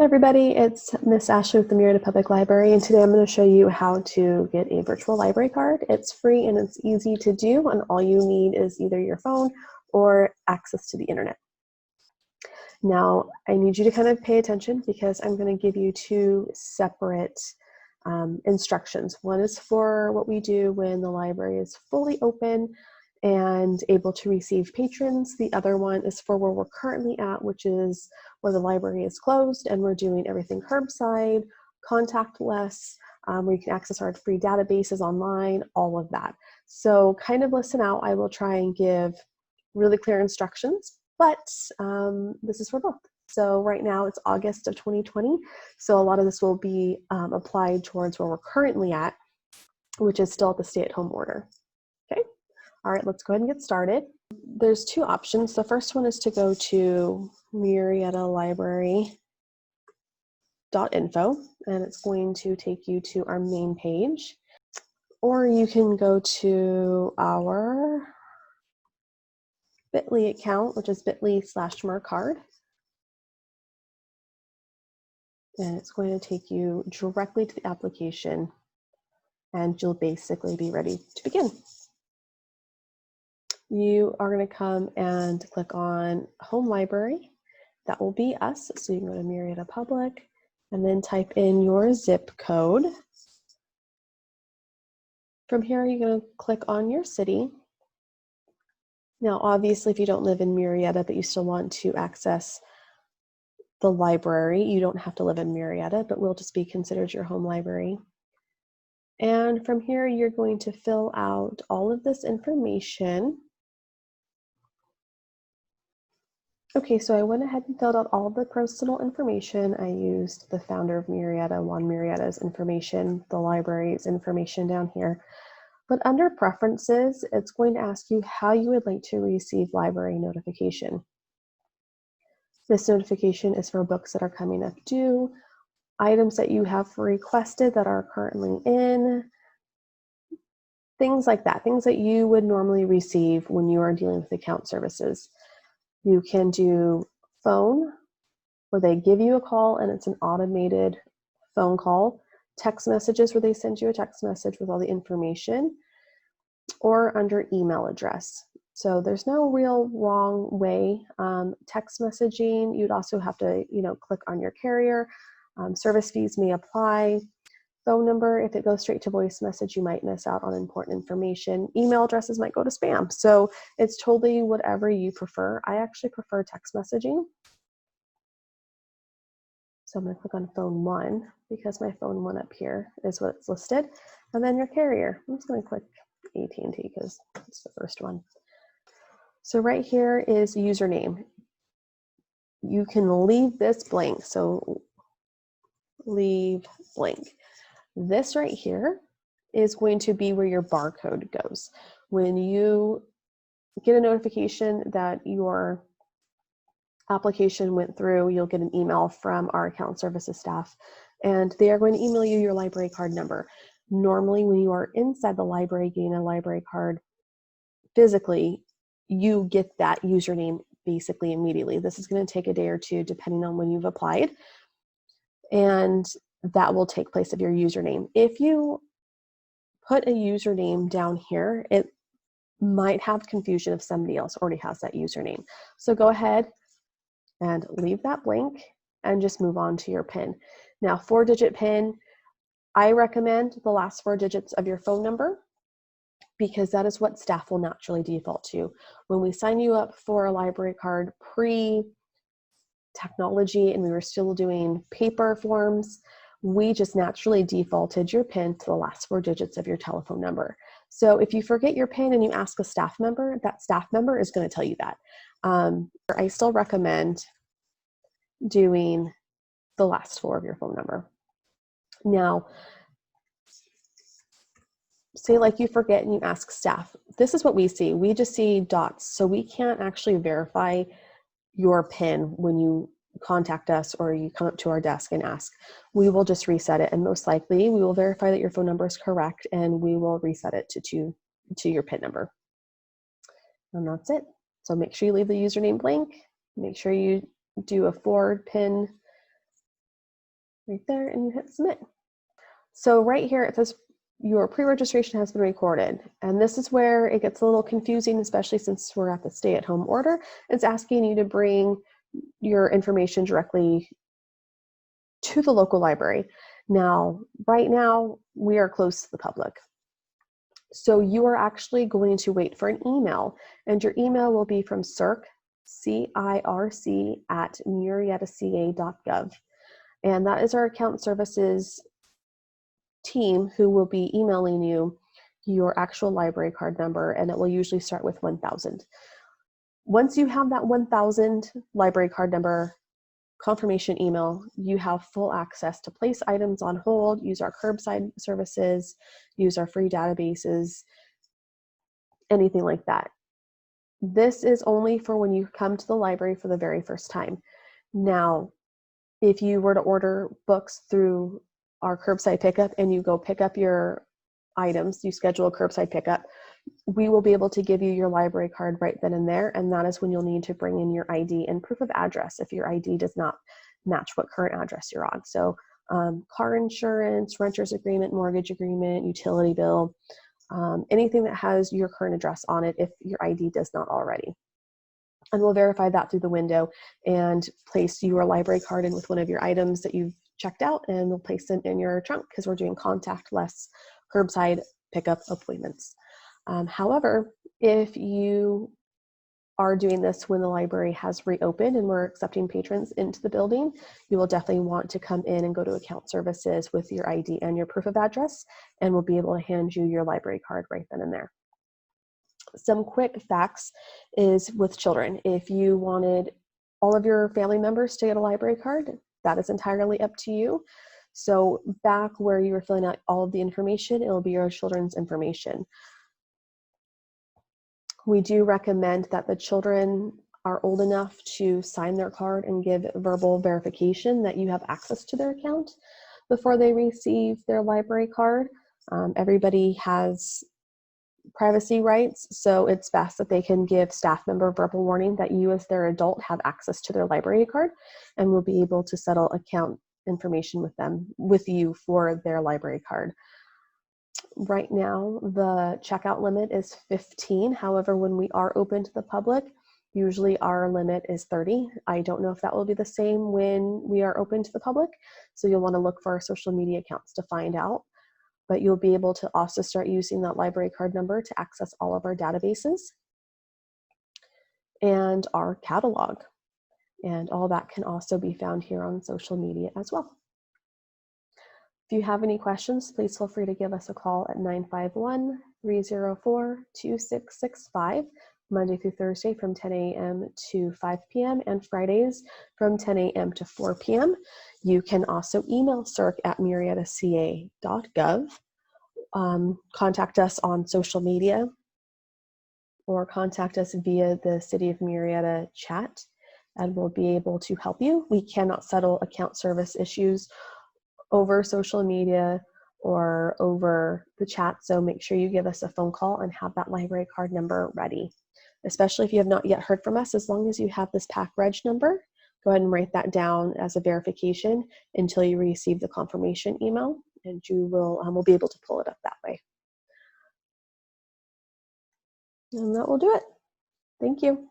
Hi everybody, it's Miss Ashley with the Murrieta Public Library, and today I'm going to show you how to get a virtual library card. It's free and it's easy to do, and all you need is either your phone or access to the internet. Now, I need you to kind of pay attention because I'm going to give you two separate instructions. One is for what we do when the library is fully open and able to receive patrons. The other one is for where we're currently at, which is where the library is closed and we're doing everything curbside, contactless, where you can access our free databases online, all of that. So kind of listen out. I will try and give really clear instructions, but this is for both. So right now it's August of 2020. So a lot of this will be applied towards where we're currently at, which is still at the stay-at-home order. Okay. All right, let's go ahead and get started. There's two options. The first one is to go to murrietalibrary.info, and it's going to take you to our main page. Or you can go to our bit.ly account, which is bit.ly/murcard. And it's going to take you directly to the application, and you'll basically be ready to begin. You are going to come and click on Home Library. That will be us. So you can go to Murrieta Public and then type in your zip code. From here, you're going to click on your city. Now, obviously, if you don't live in Murrieta, but you still want to access the library, you don't have to live in Murrieta, but will just be considered your home library. And from here, you're going to fill out all of this information. Okay, so I went ahead and filled out all of the personal information. I used the founder of Murrieta, Juan Murrieta's information, the library's information down here. But under preferences, it's going to ask you how you would like to receive library notification. This notification is for books that are coming up due, items that you have requested that are currently in, things like that, things that you would normally receive when you are dealing with account services. You can do phone, where they give you a call and it's an automated phone call, text messages where they send you a text message with all the information, or under email address. So there's no real wrong way. Text messaging, you'd also have to, click on your carrier. Service fees may apply. Phone number, if it goes straight to voice message, you might miss out on important information. Email addresses might go to spam. So it's totally whatever you prefer. I actually prefer text messaging. So I'm going to click on phone 1 because my phone 1 up here is what's listed. And then your carrier. I'm just going to click AT&T because it's the first one. So right here is username. You can leave this blank. So leave blank. This right here is going to be where your barcode goes. When you get a notification that your application went through, you'll get an email from our account services staff, and they are going to email you your library card number. Normally, when you are inside the library getting a library card physically, you get that username basically immediately. This is going to take a day or two depending on when you've applied, and that will take place of your username. If you put a username down here, it might have confusion if somebody else already has that username. So go ahead and leave that blank and just move on to your PIN. Now, 4-digit PIN, I recommend the last 4 digits of your phone number because that is what staff will naturally default to. When we sign you up for a library card pre-technology and we were still doing paper forms, we just naturally defaulted your PIN to the last 4 digits of your telephone number. So if you forget your PIN and you ask a staff member, that staff member is going to tell you that. I still recommend doing the last 4 of your phone number. Now, say like you forget and you ask staff. This is what we see. We just see dots. So we can't actually verify your PIN when you contact us or you come up to our desk and ask. We will just reset it, and most likely we will verify that your phone number is correct and we will reset it to your PIN number. And that's it. So make sure you leave the username blank. Make sure you do a forward PIN right there, and you hit submit. So right here it says your pre-registration has been recorded. And this is where it gets a little confusing, especially since we're at the stay-at-home order. It's asking you to bring your information directly to the local library. Now, right now, we are closed to the public. So you are actually going to wait for an email, and your email will be from CIRC, C-I-R-C, at murrietalibrary.info. And that is our account services team who will be emailing you your actual library card number, and it will usually start with 1,000. Once you have that 1,000 library card number confirmation email, you have full access to place items on hold, use our curbside services, use our free databases, anything like that. This is only for when you come to the library for the very first time. Now, if you were to order books through our curbside pickup and you go pick up your items, you schedule a curbside pickup, we will be able to give you your library card right then and there, and that is when you'll need to bring in your ID and proof of address if your ID does not match what current address you're on. So car insurance, renter's agreement, mortgage agreement, utility bill, anything that has your current address on it if your ID does not already. And we'll verify that through the window and place your library card in with one of your items that you've checked out, and we'll place it in your trunk because we're doing contactless curbside pickup appointments. However, if you are doing this when the library has reopened and we're accepting patrons into the building, you will definitely want to come in and go to account services with your ID and your proof of address, and we'll be able to hand you your library card right then and there. Some quick facts is with children. If you wanted all of your family members to get a library card, that is entirely up to you. So back where you were filling out all of the information, it'll be your children's information. We do recommend that the children are old enough to sign their card and give verbal verification that you have access to their account before they receive their library card. Everybody has privacy rights, so it's best that they can give staff member verbal warning that you as their adult have access to their library card, and will be able to settle account information with you for their library card. Right now, the checkout limit is 15. However, when we are open to the public, usually our limit is 30. I don't know if that will be the same when we are open to the public, so you'll want to look for our social media accounts to find out. But you'll be able to also start using that library card number to access all of our databases and our catalog. And all that can also be found here on social media as well. If you have any questions, please feel free to give us a call at 951-304-2665, Monday through Thursday from 10 a.m. to 5 p.m. and Fridays from 10 a.m. to 4 p.m. You can also email CIRC at murrietalibrary.info, contact us on social media, or contact us via the City of Murrieta chat, and we'll be able to help you. We cannot settle account service issues over social media or over the chat, so make sure you give us a phone call and have that library card number ready. Especially if you have not yet heard from us, as long as you have this PAC reg number, go ahead and write that down as a verification until you receive the confirmation email, and you will we'll be able to pull it up that way. And that will do it. Thank you.